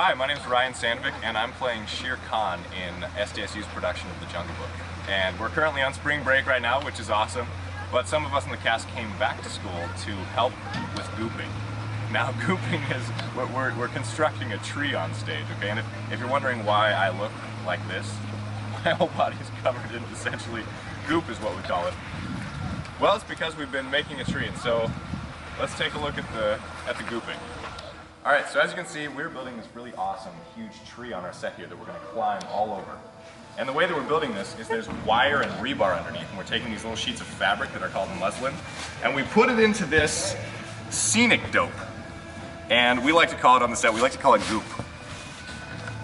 Hi, my name is Ryan Sandvik, and I'm playing Shere Khan in SDSU's production of The Jungle Book. And we're currently on spring break right now, which is awesome, but some of us in the cast came back to school to help with gooping. Now, gooping is, we're constructing a tree on stage, okay? And if you're wondering why I look like this, my whole body's covered in essentially goop is what we call it. Well, it's because we've been making a tree, and so let's take a look at the gooping. Alright, so as you can see, we're building this really awesome, huge tree on our set here that we're going to climb all over. And the way that we're building this is there's wire and rebar underneath, and we're taking these little sheets of fabric that are called muslin, and we put it into this scenic dope. And we like to call it on the set, we like to call it goop.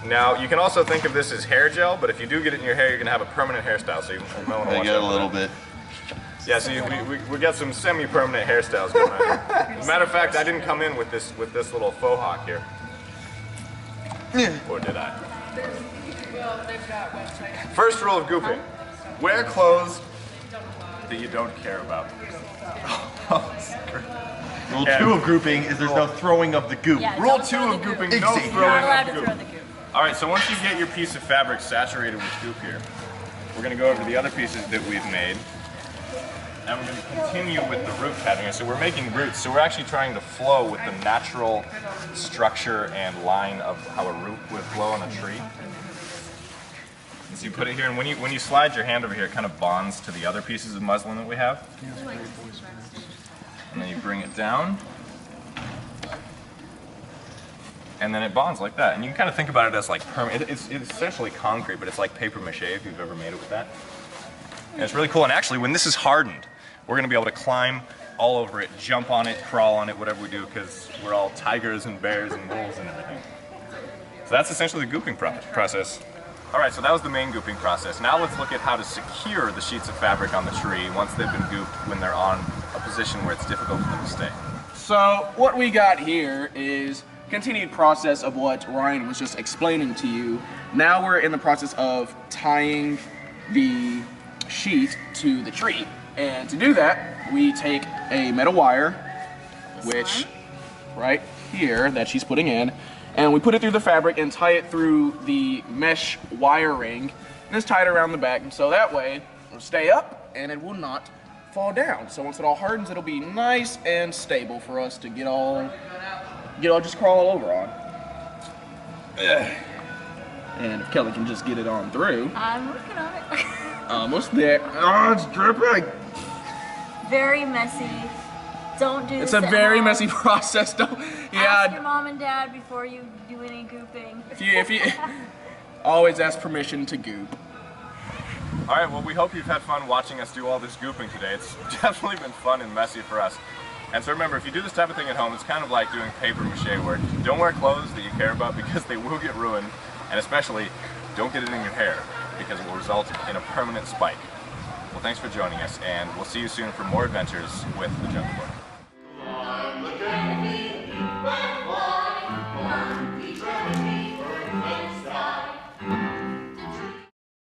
Now, you can also think of this as hair gel, but if you do get it in your hair, you're going to have a permanent hairstyle, so you might want to watch get a little bit. Yeah, so we got some semi-permanent hairstyles going on here. As a matter of fact, I didn't come in with this little faux hawk here. Or did I? First rule of gooping: wear clothes that you don't care about. Rule 2 of gooping is there's no throwing of the goop. Yeah, Rule 2 of gooping: no throwing allowed of to goop. throw the goop. Alright, so once you get your piece of fabric saturated with goop here, we're going to go over to the other pieces that we've made. And we're going to continue with the root pattern. So we're making roots, so we're actually trying to flow with the natural structure and line of how a root would flow on a tree. And so you put it here, and when you slide your hand over here, it kind of bonds to the other pieces of muslin that we have. And then you bring it down. And then it bonds like that. And you can kind of think about it as like permanent. It's essentially concrete, but it's like paper mache if you've ever made it with that. And it's really cool. And actually, when this is hardened, we're going to be able to climb all over it, jump on it, crawl on it, whatever we do, because we're all tigers and bears and wolves and everything. So that's essentially the gooping process. Alright, so that was the main gooping process. Now let's look at how to secure the sheets of fabric on the tree once they've been gooped when they're on a position where it's difficult for them to stay. So what we got here is continued process of what Ryan was just explaining to you. Now we're in the process of tying the sheet to the tree. And to do that, we take a metal wire, which, right here, that she's putting in, and we put it through the fabric and tie it through the mesh wiring, and it's tied around the back, and so that way it'll stay up and it will not fall down. So once it all hardens, it'll be nice and stable for us to get all just crawl all over on. And if Kelly can just get it on through. I'm working on it. Almost there. Oh, it's dripping. Very messy. Don't do this. It's a very messy process. Don't. Ask your mom and dad before you do any gooping. If you always ask permission to goop. Alright, well, we hope you've had fun watching us do all this gooping today. It's definitely been fun and messy for us. And so remember, if you do this type of thing at home, it's kind of like doing paper mache work. Don't wear clothes that you care about because they will get ruined, and especially don't get it in your hair because it will result in a permanent spike. Well, thanks for joining us, and we'll see you soon for more adventures with The Jungle Book.